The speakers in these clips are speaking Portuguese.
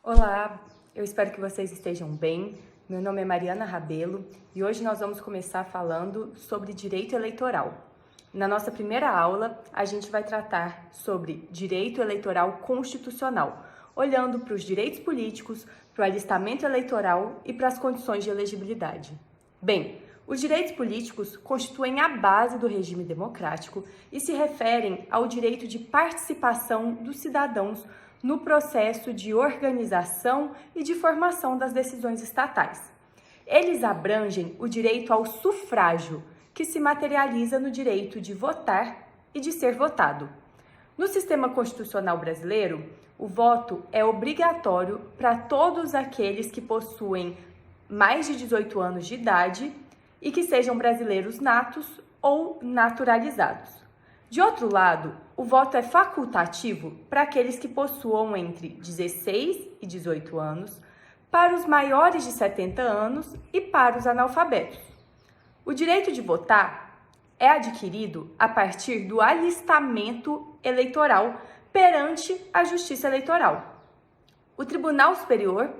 Olá, eu espero que vocês estejam bem. Meu nome é Mariana Rabelo e hoje nós vamos começar falando sobre direito eleitoral. Na nossa primeira aula, a gente vai tratar sobre direito eleitoral constitucional, olhando para os direitos políticos, para o alistamento eleitoral e para as condições de elegibilidade. Bem, os direitos políticos constituem a base do regime democrático e se referem ao direito de participação dos cidadãos no processo de organização e de formação das decisões estatais. Eles abrangem o direito ao sufrágio, que se materializa no direito de votar e de ser votado. No sistema constitucional brasileiro, o voto é obrigatório para todos aqueles que possuem mais de 18 anos de idade e que sejam brasileiros natos ou naturalizados. De outro lado, o voto é facultativo para aqueles que possuam entre 16 e 18 anos, para os maiores de 70 anos e para os analfabetos. O direito de votar é adquirido a partir do alistamento eleitoral perante a Justiça Eleitoral. O Tribunal Superior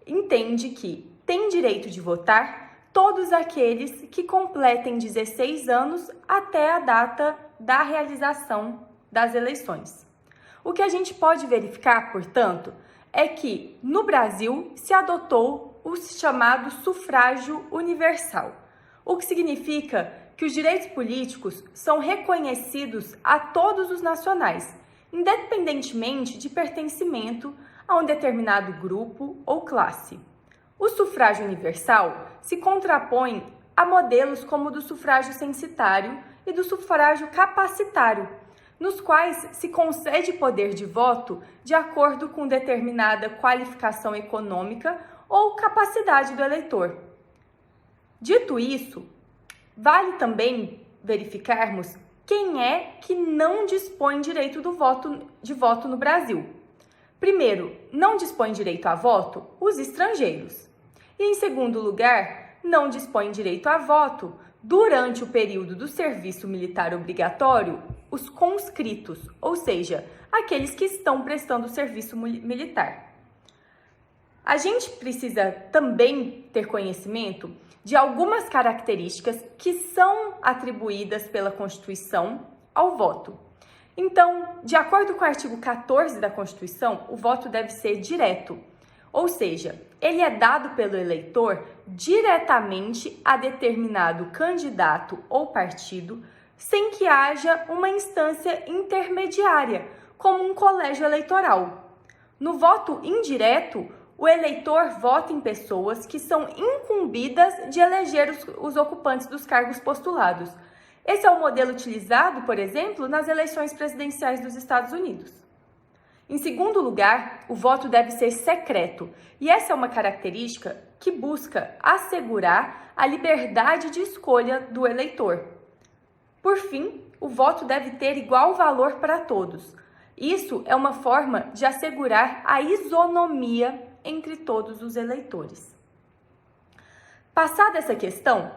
entende que tem direito de votar todos aqueles que completem 16 anos até a data da realização das eleições. O que a gente pode verificar, portanto, é que no Brasil se adotou o chamado sufrágio universal, o que significa que os direitos políticos são reconhecidos a todos os nacionais, independentemente de pertencimento a um determinado grupo ou classe. O sufrágio universal se contrapõe a modelos como o do sufrágio censitário e do sufrágio capacitário, nos quais se concede poder de voto de acordo com determinada qualificação econômica ou capacidade do eleitor. Dito isso, vale também verificarmos quem é que não dispõe direito de voto no Brasil. Primeiro, não dispõe direito a voto os estrangeiros. E, em segundo lugar, não dispõe direito a voto durante o período do serviço militar obrigatório os conscritos, ou seja, aqueles que estão prestando serviço militar. A gente precisa também ter conhecimento de algumas características que são atribuídas pela Constituição ao voto. Então, de acordo com o artigo 14 da Constituição, o voto deve ser direto, ou seja, ele é dado pelo eleitor diretamente a determinado candidato ou partido, sem que haja uma instância intermediária, como um colégio eleitoral. No voto indireto, o eleitor vota em pessoas que são incumbidas de eleger os ocupantes dos cargos postulados. Esse é o modelo utilizado, por exemplo, nas eleições presidenciais dos Estados Unidos. Em segundo lugar, o voto deve ser secreto, e essa é uma característica que busca assegurar a liberdade de escolha do eleitor. Por fim, o voto deve ter igual valor para todos. Isso é uma forma de assegurar a isonomia entre todos os eleitores. Passada essa questão,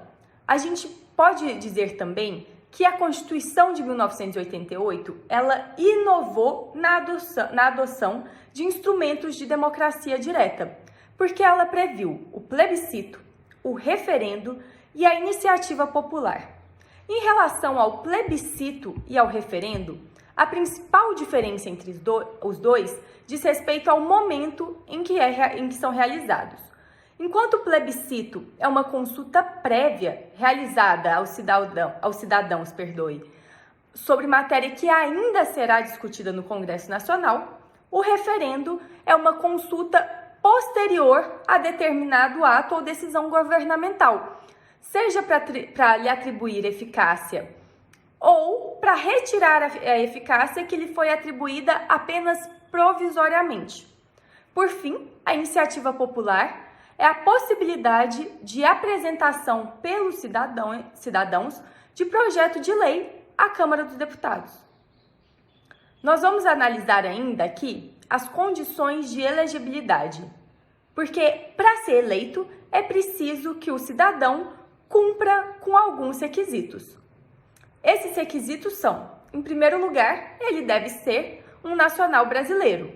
a gente pode dizer também que a Constituição de 1988, ela inovou na adoção de instrumentos de democracia direta, porque ela previu o plebiscito, o referendo e a iniciativa popular. Em relação ao plebiscito e ao referendo, a principal diferença entre os dois diz respeito ao momento em que são realizados. Enquanto o plebiscito é uma consulta prévia realizada aos cidadãos, sobre matéria que ainda será discutida no Congresso Nacional, o referendo é uma consulta posterior a determinado ato ou decisão governamental, seja para lhe atribuir eficácia ou para retirar a eficácia que lhe foi atribuída apenas provisoriamente. Por fim, a iniciativa popular é a possibilidade de apresentação pelos cidadãos de projeto de lei à Câmara dos Deputados. Nós vamos analisar ainda aqui as condições de elegibilidade, porque para ser eleito é preciso que o cidadão cumpra com alguns requisitos. Esses requisitos são, em primeiro lugar, ele deve ser um nacional brasileiro.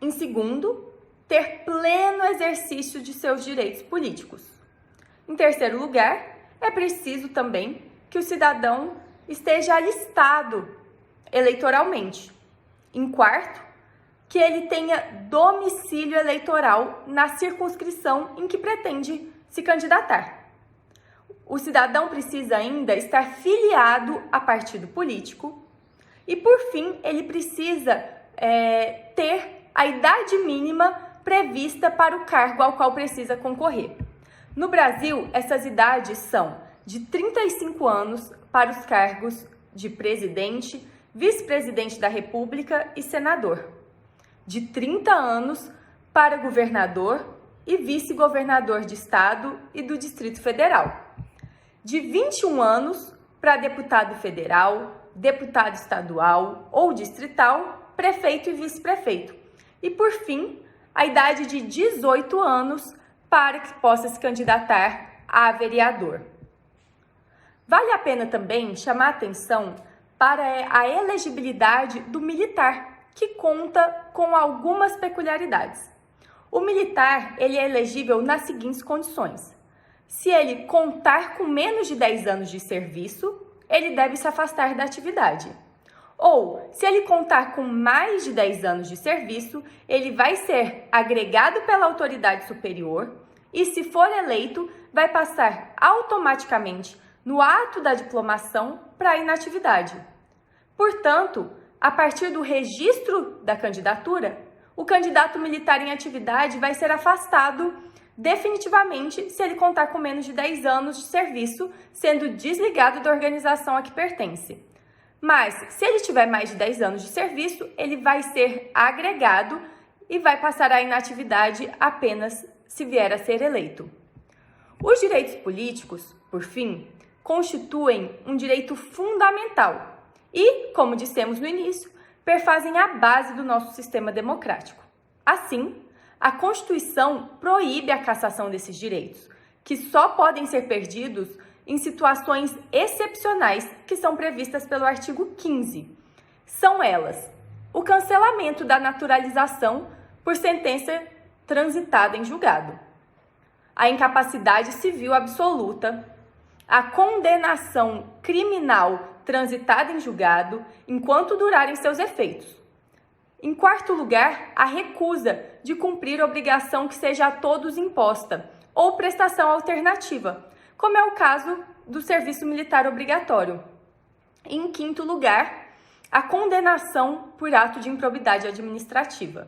Em segundo, ter pleno exercício de seus direitos políticos. Em terceiro lugar, é preciso também que o cidadão esteja alistado eleitoralmente. Em quarto, que ele tenha domicílio eleitoral na circunscrição em que pretende se candidatar. O cidadão precisa ainda estar filiado a partido político e, por fim, ele precisa ter a idade mínima prevista para o cargo ao qual precisa concorrer. No Brasil, essas idades são de 35 anos para os cargos de presidente, vice-presidente da República e senador, de 30 anos para governador e vice-governador de estado e do Distrito Federal, de 21 anos para deputado federal, deputado estadual ou distrital, prefeito e vice-prefeito, e por fim, a idade de 18 anos para que possa se candidatar a vereador. Vale a pena também chamar a atenção para a elegibilidade do militar, que conta com algumas peculiaridades. O militar, ele é elegível nas seguintes condições. Se ele contar com menos de 10 anos de serviço, ele deve se afastar da atividade. Ou, se ele contar com mais de 10 anos de serviço, ele vai ser agregado pela autoridade superior e, se for eleito, vai passar automaticamente no ato da diplomação para a inatividade. Portanto, a partir do registro da candidatura, o candidato militar em atividade vai ser afastado definitivamente se ele contar com menos de 10 anos de serviço, sendo desligado da organização a que pertence. Mas, se ele tiver mais de 10 anos de serviço, ele vai ser agregado e vai passar à inatividade apenas se vier a ser eleito. Os direitos políticos, por fim, constituem um direito fundamental e, como dissemos no início, perfazem a base do nosso sistema democrático. Assim, a Constituição proíbe a cassação desses direitos, que só podem ser perdidos em situações excepcionais que são previstas pelo artigo 15. São elas: o cancelamento da naturalização por sentença transitada em julgado, a incapacidade civil absoluta, a condenação criminal transitada em julgado enquanto durarem seus efeitos. Em quarto lugar, a recusa de cumprir obrigação que seja a todos imposta ou prestação alternativa, como é o caso do serviço militar obrigatório. E, em quinto lugar, a condenação por ato de improbidade administrativa.